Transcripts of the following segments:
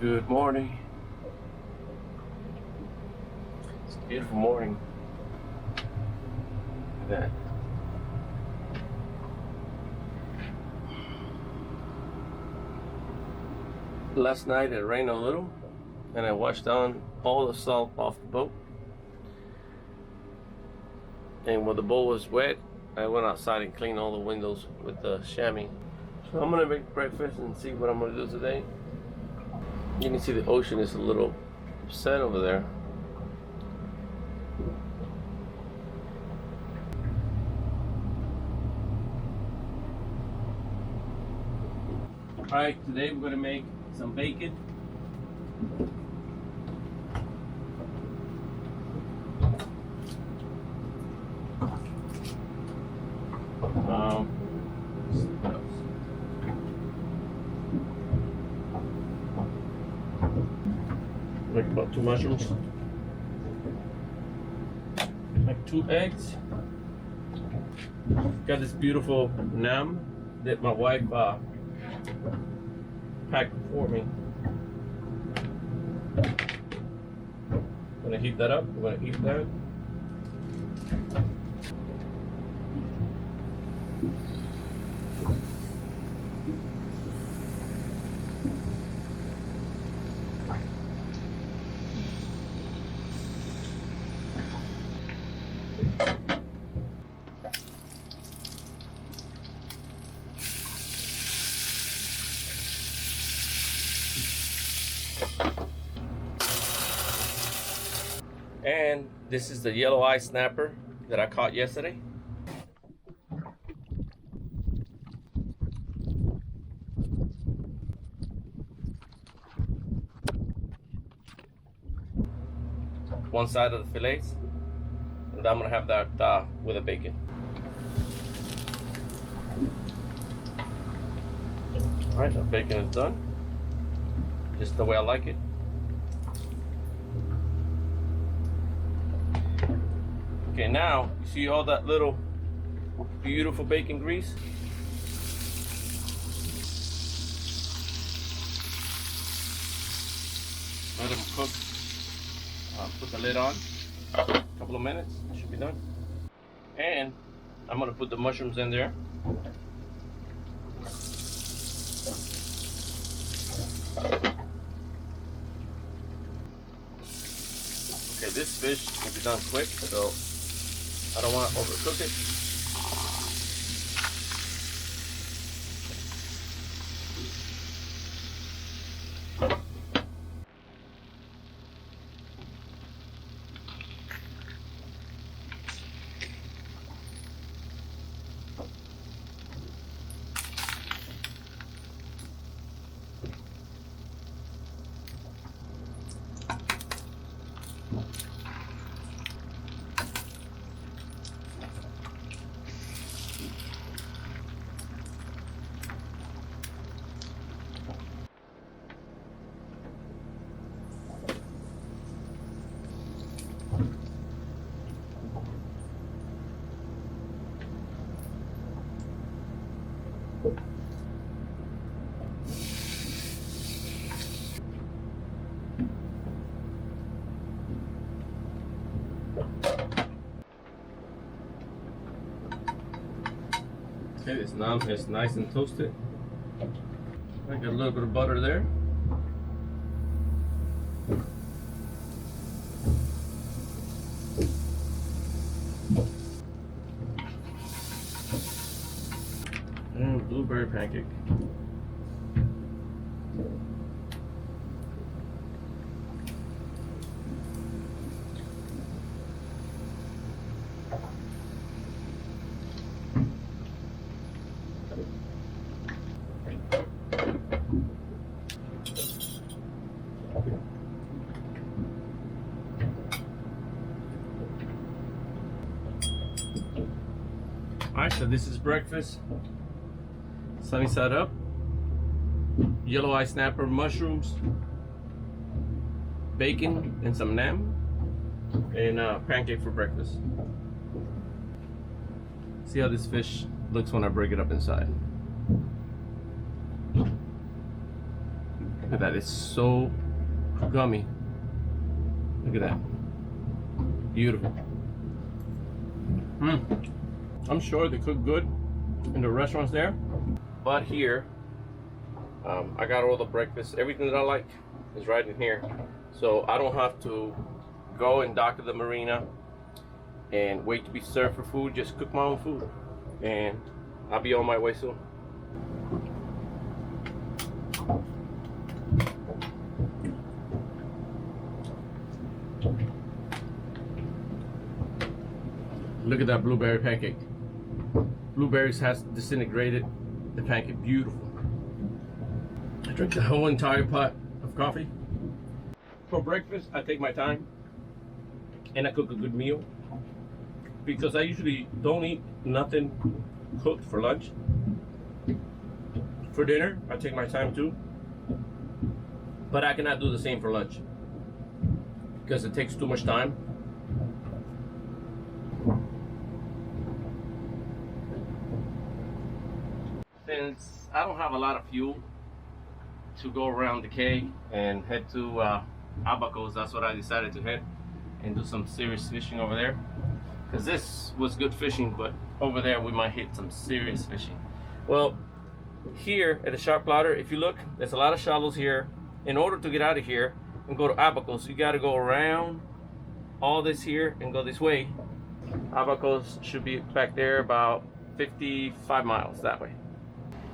Good morning. It's a beautiful morning. Look at that. Last night it rained a little and I washed down all the salt off the boat. And when the boat was wet, I went outside and cleaned all the windows with the chamois. So I'm gonna make breakfast and see what I'm gonna do today. You can see the ocean is a little upset over there. Alright, today we're going to make some bacon. Make about 2 mushrooms. Make 2 eggs. Got this beautiful naan that my wife packed for me. I'm gonna heat that up. We're gonna eat that. And this is the yellow eye snapper that I caught yesterday. One side of the fillets, and I'm gonna have that with a bacon. All right, the bacon is done, just the way I like it. Okay, now you see all that little beautiful bacon grease? Let them cook. Put the lid on. A couple of minutes, it should be done. And I'm gonna put the mushrooms in there. Okay, this fish will be done quick, so I don't want to overcook it. Okay, this naan is nice and toasted. I got a little bit of butter there. And blueberry pancake. Alright, so this is breakfast. Sunny side up. Yellow eye snapper, mushrooms, bacon, and some naan, and pancake for breakfast. See how this fish looks when I break it up inside. Look at that, it's so gummy. Look at that. Beautiful. I'm sure they cook good in the restaurants there, but here I got all the breakfast, everything that I like is right in here, so I don't have to go and dock at the marina and wait to be served for food. Just cook my own food and I'll be on my way soon. Look at that blueberry pancake. Blueberries has disintegrated the pancake. Beautiful. I drink the whole entire pot of coffee. For breakfast, I take my time and I cook a good meal, because I usually don't eat nothing cooked for lunch. For dinner, I take my time too, but I cannot do the same for lunch because it takes too much time. Since I don't have a lot of fuel to go around the Cay and head to Abaco's, that's what I decided to head and do some serious fishing over there, because this was good fishing, but over there we might hit some serious fishing. Well, here at the shark plotter, if you look, there's a lot of shallows here. In order to get out of here and go to Abaco's, you got to go around all this here and go this way. Abaco's should be back there about 55 miles that way.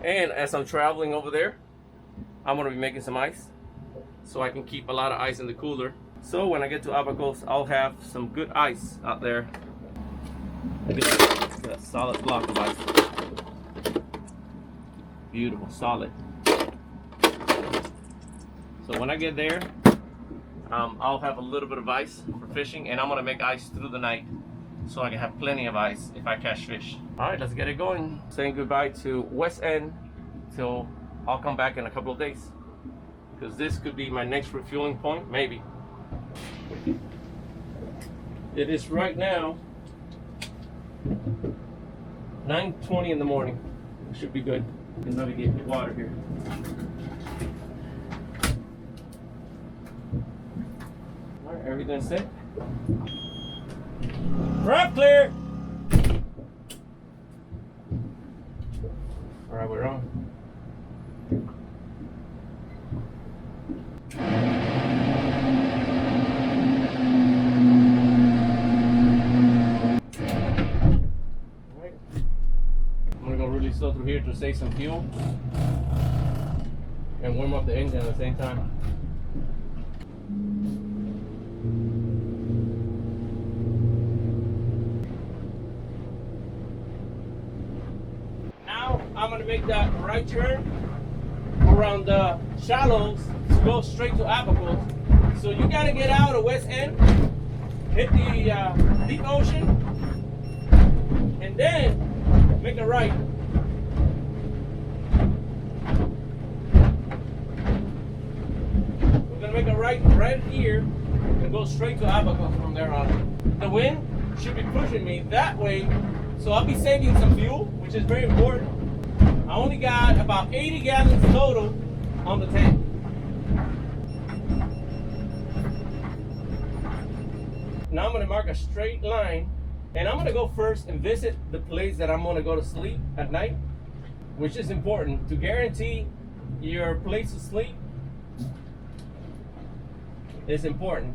And as I'm traveling over there, I'm going to be making some ice so I can keep a lot of ice in the cooler. So when I get to Abaco's, I'll have some good ice out there. Look at that solid block of ice. Beautiful, solid. So when I get there, I'll have a little bit of ice for fishing, and I'm going to make ice through the night so I can have plenty of ice if I catch fish. All right, let's get it going. Saying goodbye to West End till I'll come back in a couple of days, because this could be my next refueling point, maybe. It is right now 9:20 in the morning. It should be good. You can navigate the water here. All right, everything's set. Drop clear. All right, we're on. Slow through here to save some fuel and warm up the engine at the same time. Now I'm going to make that right turn around the shallows to go straight to Abaco's. So you got to get out of West End, hit the deep ocean, and then make a right. Make a right here and go straight to Abaco from there on. The wind should be pushing me that way, so I'll be saving some fuel, which is very important. I only got about 80 gallons total on the tank. Now I'm going to mark a straight line, and I'm going to go first and visit the place that I'm going to go to sleep at night, which is important to guarantee your place to sleep. It's important.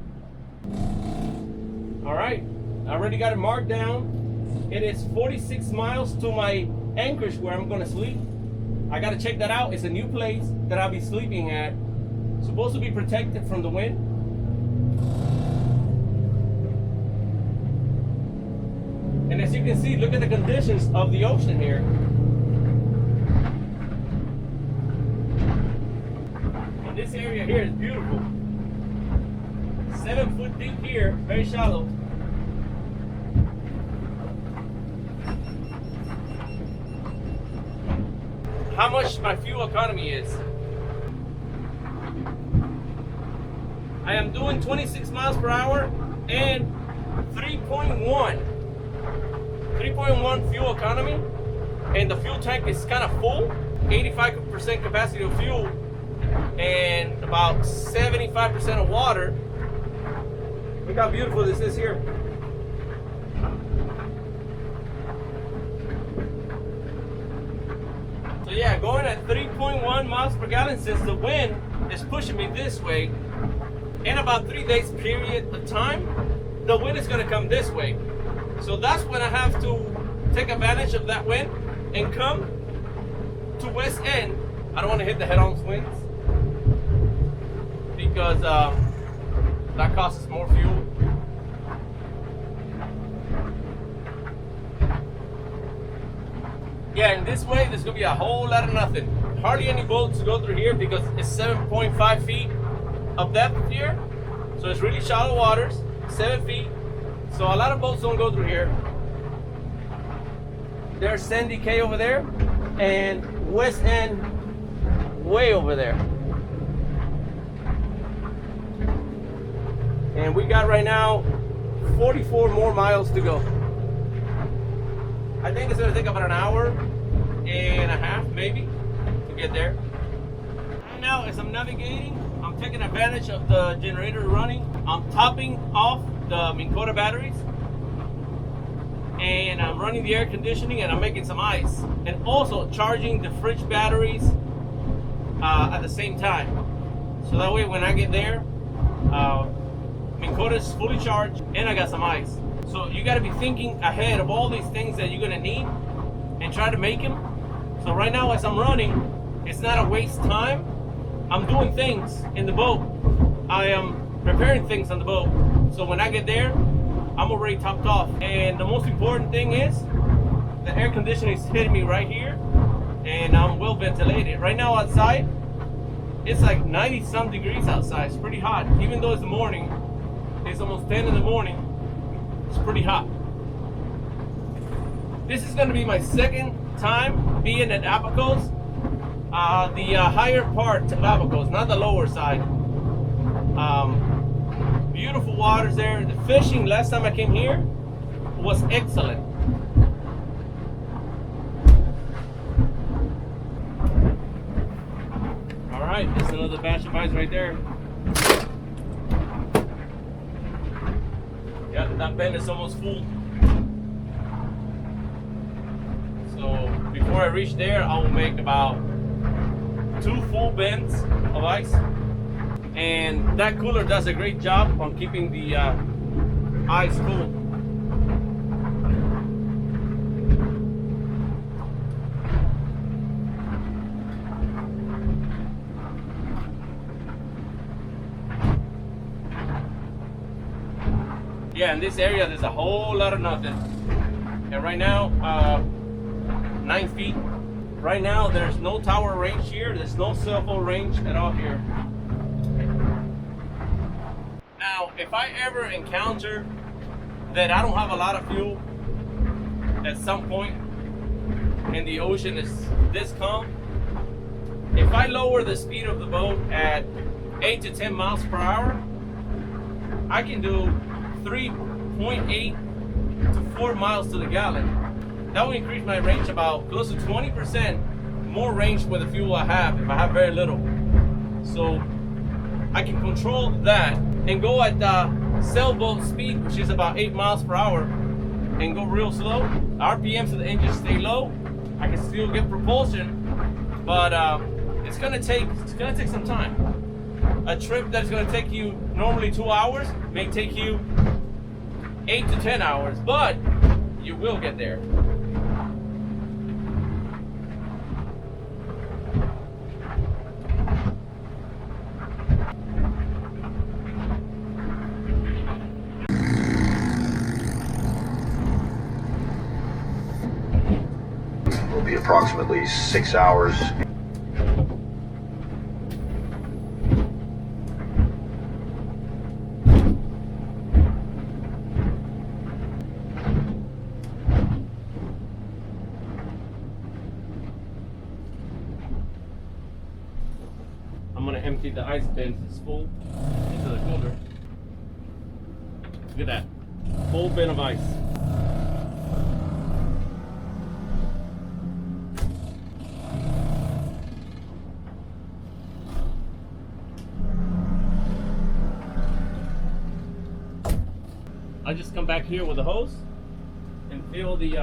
All right, I already got it marked down. It is 46 miles to my anchorage where I'm gonna sleep. I gotta check that out. It's a new place that I'll be sleeping at. Supposed to be protected from the wind. And as you can see, look at the conditions of the ocean here. And this area here is beautiful. 7 foot deep here, very shallow. How much my fuel economy is. I am doing 26 miles per hour and 3.1 fuel economy, and the fuel tank is kind of full, 85% capacity of fuel. and about 75% of water. Look how beautiful this is here. So yeah, going at 3.1 miles per gallon, since the wind is pushing me this way, in about 3 days period of time, the wind is gonna come this way. So that's when I have to take advantage of that wind and come to West End. I don't wanna hit the head-on swings because that costs more fuel. Yeah, and this way there's gonna be a whole lot of nothing. Hardly any boats go through here because it's 7.5 feet of depth here. So it's really shallow waters, 7 feet. So a lot of boats don't go through here. There's Sandy Cay over there and West End way over there. And we got right now 44 more miles to go. I think it's gonna take about an hour and a half maybe to get there. Right now as I'm navigating, I'm taking advantage of the generator running. I'm topping off the Minn Kota batteries and I'm running the air conditioning and I'm making some ice and also charging the fridge batteries at the same time. So that way when I get there, Minn Kota is fully charged and I got some ice. So you got to be thinking ahead of all these things that you're going to need and try to make them. So right now as I'm running, it's not a waste time. I'm doing things in the boat. I am preparing things on the boat. So when I get there, I'm already topped off. And the most important thing is the air conditioning is hitting me right here and I'm well ventilated. Right now outside, it's like 90 some degrees outside. It's pretty hot. Even though it's the morning, it's almost 10 in the morning. It's pretty hot. This is going to be my second time being at Abaco's. The higher part of Abaco's, not the lower side. Beautiful waters there. The fishing last time I came here was excellent. Alright, there's another batch of ice right there. Yeah, that bend is almost full. So before I reach there, I will make about 2 full bends of ice. And that cooler does a great job on keeping the ice cool. Yeah, in this area there's a whole lot of nothing. And right now, 9 feet. Right now there's no tower range here. There's no cell phone range at all here. Now, if I ever encounter that I don't have a lot of fuel at some point and the ocean is this calm, if I lower the speed of the boat at 8 to 10 miles per hour, I can do 3.8 to 4 miles to the gallon. That will increase my range about close to 20% more range with the fuel I have if I have very little. So I can control that and go at the sailboat speed, which is about 8 miles per hour, and go real slow. RPMs of the engine stay low. I can still get propulsion, but it's gonna take some time. A trip that's gonna take you normally 2 hours may take you 8 to 10 hours, but you will get there. Will be approximately 6 hours. I'm gonna empty the ice bins. It's full into the cooler. Look at that, full bin of ice. I just come back here with a hose and fill the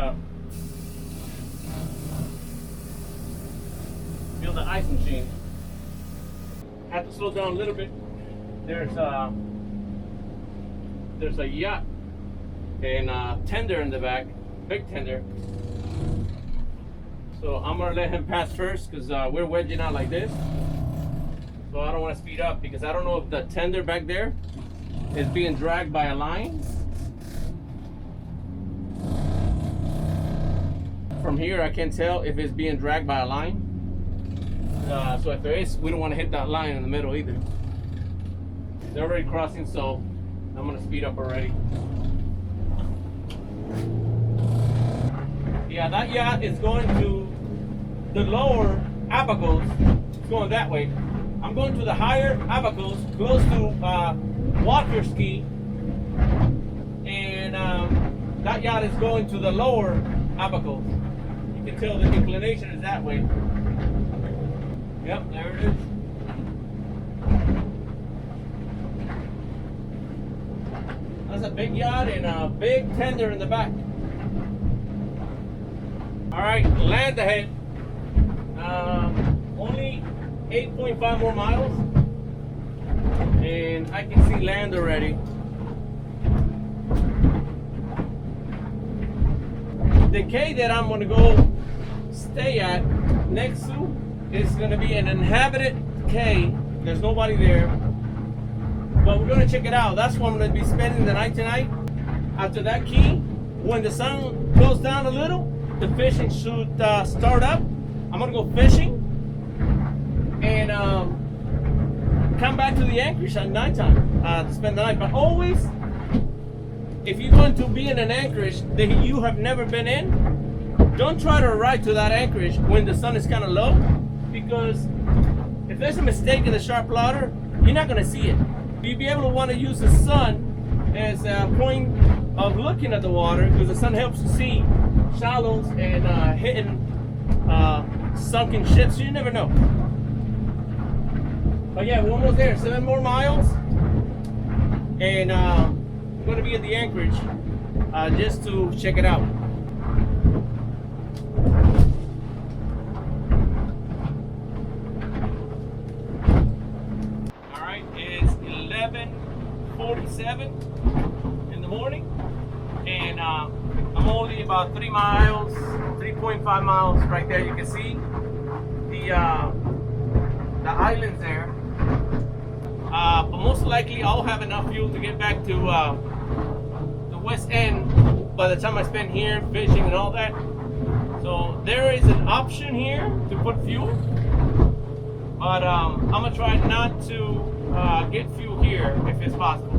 ice machine. I have to slow down a little bit. There's a yacht and a tender in the back, big tender. So I'm gonna let him pass first because we're wedging out like this. So I don't want to speed up because I don't know if the tender back there is being dragged by a line. From here I can't tell if it's being dragged by a line. So if there is, we don't want to hit that line in the middle either. They're already crossing, so I'm gonna speed up already. Yeah, that yacht is going to the lower Abacos. It's going that way. I'm going to the higher Abacos, close to water ski, and that yacht is going to the lower Abacos. You can tell the inclination is that way. Yep, there it is. That's a big yacht and a big tender in the back. All right, land ahead. Only 8.5 more miles, and I can see land already. The cay that I'm gonna go stay at next to is gonna be an inhabited cay. There's nobody there, but we're gonna check it out. That's where I'm gonna be spending the night tonight. After that key, when the sun goes down a little, the fishing should start up. I'm gonna go fishing and come back to the anchorage at nighttime to spend the night. But always, if you're going to be in an anchorage that you have never been in, don't try to ride to that anchorage when the sun is kind of low, because if there's a mistake in the sharp water, you're not going to see it. You'll be able to want to use the sun as a point of looking at the water, because the sun helps you see shallows and hitting sunken ships. You never know. But yeah, we're almost there. 7 more miles, and I'm going to be at the anchorage just to check it out. All right, it's 11:47 in the morning, and I'm only about 3.5 miles right there. You can see the islands there. But most likely I'll have enough fuel to get back to the west end by the time I spend here fishing and all that. So there is an option here to put fuel, but I'm gonna try not to get fuel here if it's possible.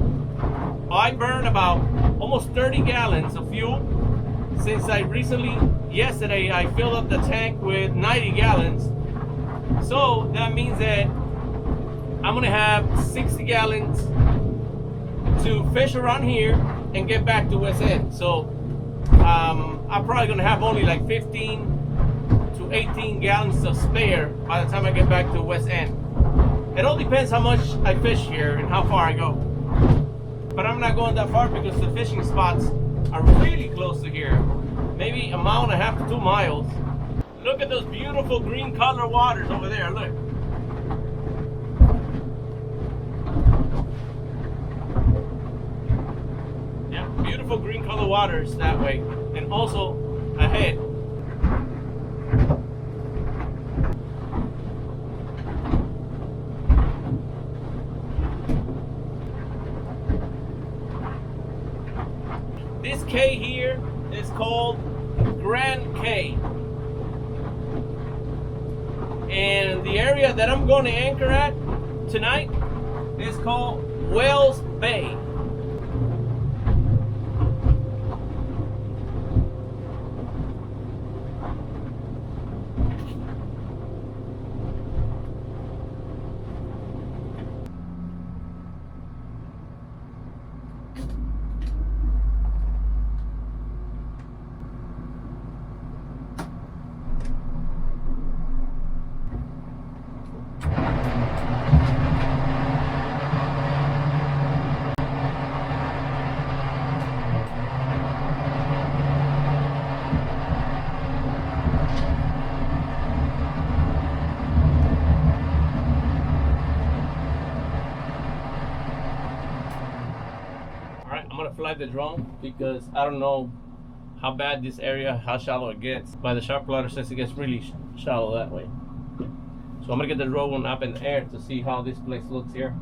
I burned about almost 30 gallons of fuel since yesterday I filled up the tank with 90 gallons. So that means that I'm gonna have 60 gallons to fish around here and get back to West End. So I'm probably gonna have only like 15 to 18 gallons of spare by the time I get back to West End. It all depends how much I fish here and how far I go. But I'm not going that far because the fishing spots are really close to here. Maybe 1.5 to 2 miles. Look at those beautiful green color waters over there, look. Yeah, beautiful green color waters that way. And also ahead. This cay here is called Grand Cay. And the area that I'm going to anchor at tonight is called Whales Bay. fly the drone because I don't know how bad this area, how shallow it gets. But the shark plotter says it gets really shallow that way. So I'm gonna get the drone up in the air to see how this place looks here.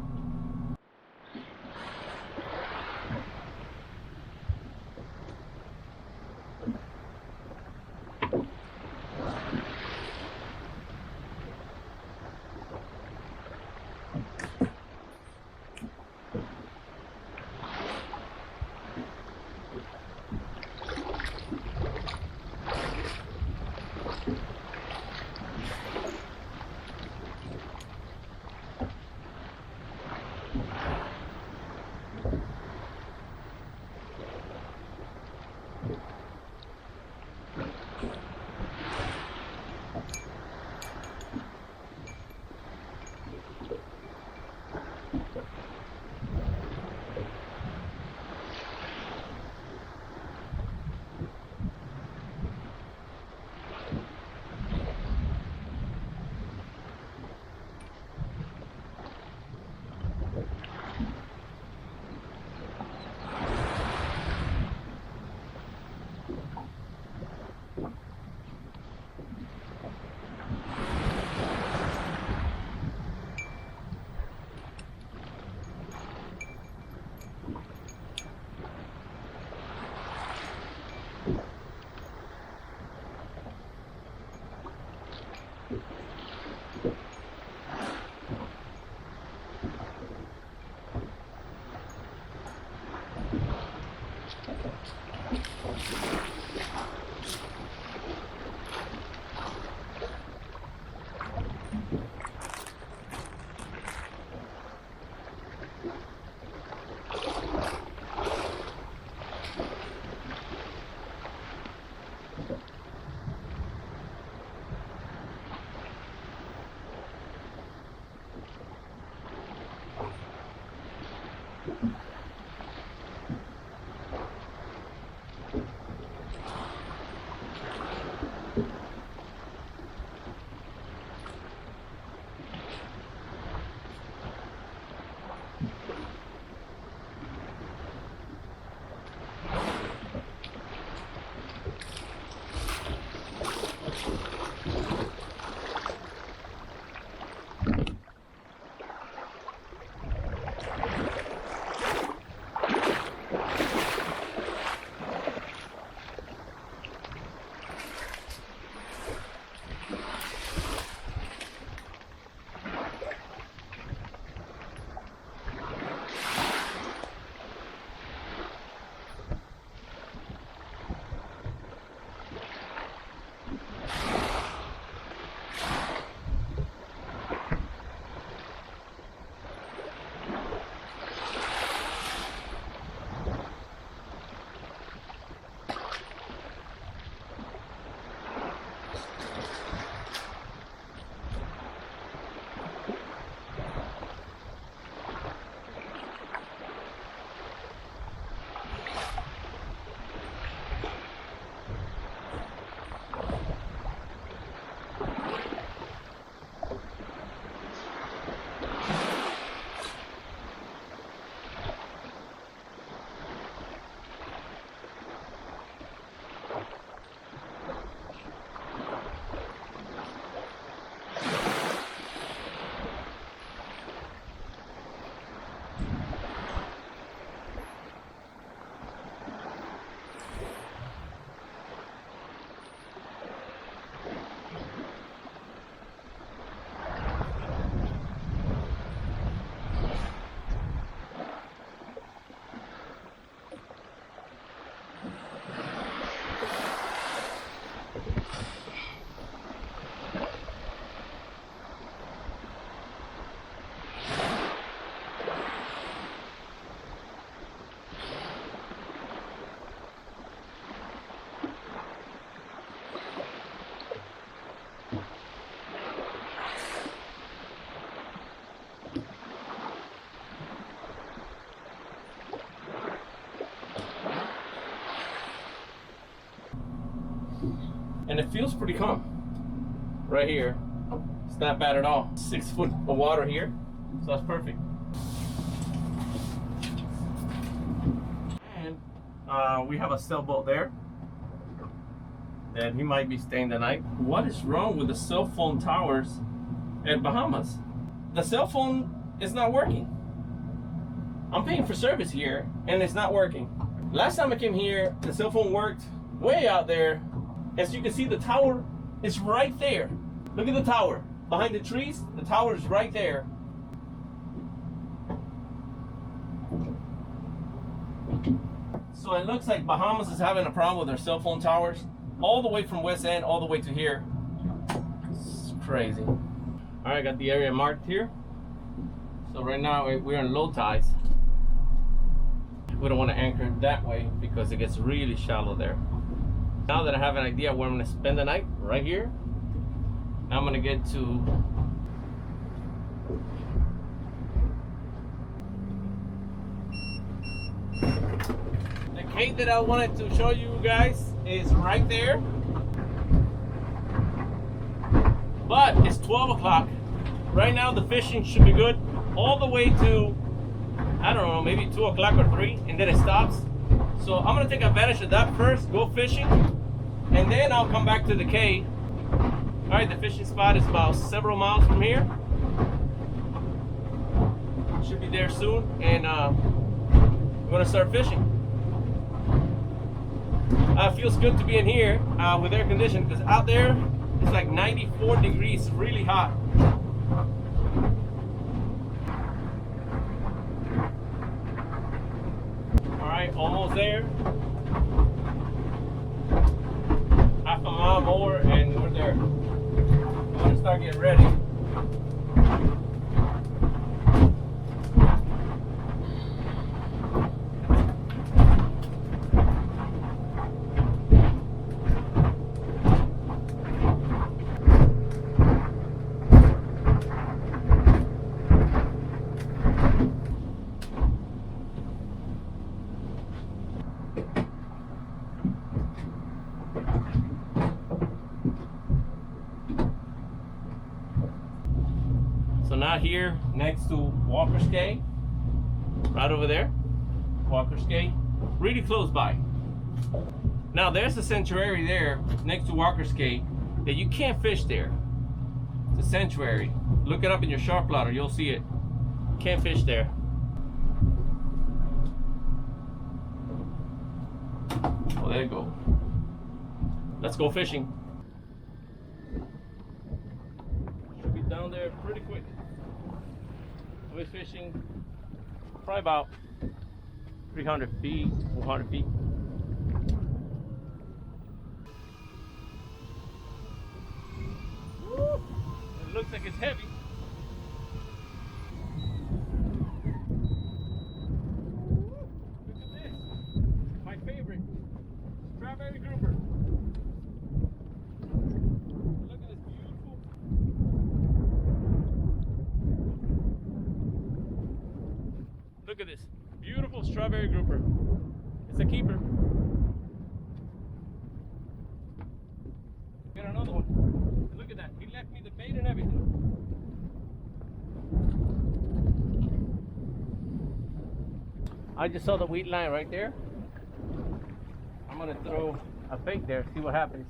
And it feels pretty calm right here. It's not bad at all. 6 foot of water here, so that's perfect. And we have a sailboat there that he might be staying the night. What is wrong with the cell phone towers at Bahamas? The cell phone is not working. I'm paying for service here and it's not working. Last time I came here, the cell phone worked way out there. As you can see, the tower is right there. Look at the tower. Behind the trees, the tower is right there. So it looks like Bahamas is having a problem with their cell phone towers, all the way from West End all the way to here. It's crazy. All right, I got the area marked here. So right now we're in low tides. We don't want to anchor that way because it gets really shallow there. Now that I have an idea where I'm going to spend the night, right here, I'm going to get to the cave that I wanted to show you guys is right there. But it's 12 o'clock. Right now the fishing should be good all the way to, I don't know, maybe 2 o'clock or 3, and then it stops. So I'm gonna take advantage of that first, go fishing, and then I'll come back to the cave. All right, the fishing spot is about several miles from here. Should be there soon, and we're gonna start fishing. Feels good to be in here with air conditioning, because out there it's like 94 degrees, really hot. Alright, almost there. Half a mile more and we're there. I'm gonna start getting ready. So now here next to Walker's Cay, right over there, Walker's Cay, really close by. Now there's a sanctuary there next to Walker's Cay that you can't fish there. It's a sanctuary. Look it up in your shark plotter, you'll see it. Can't fish there. Oh, there you go. Let's go fishing. Should be down there pretty quick. We're fishing probably about 300 feet, 400 feet. Woo! It looks like it's heavy. Look at this. My favorite. Strawberry grouper. Look at this beautiful. Look at this beautiful strawberry grouper. It's a keeper. Get another one. Look at that. He left me the bait and everything. I just saw the weed line right there. I'm gonna throw a bait there, see what happens.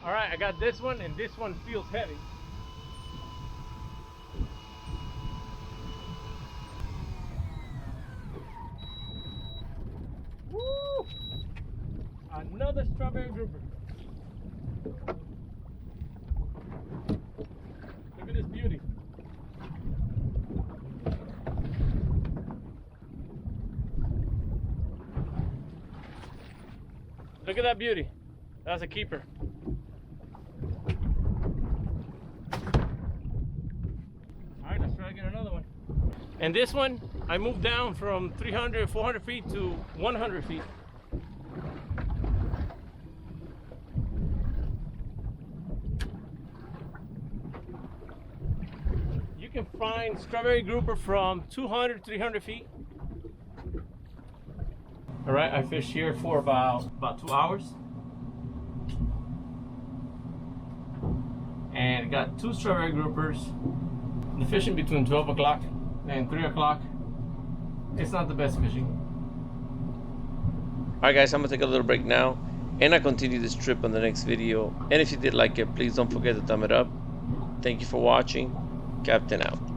All right, I got this one, and this one feels heavy. Woo! Another strawberry grouper. Look at this beauty. Look at that beauty. That's a keeper. Alright, let's try to get another one. And this one, I moved down from 300, 400 feet to 100 feet. You can find strawberry grouper from 200, 300 feet. All right, I fished here for about 2 hours. got 2 strawberry groupers. The fishing between 12 o'clock and 3 o'clock, it's not the best fishing. Alright guys, I'm gonna take a little break now, and I'll continue this trip on the next video. And if you did like it, please don't forget to thumb it up. Thank you for watching. Captain out.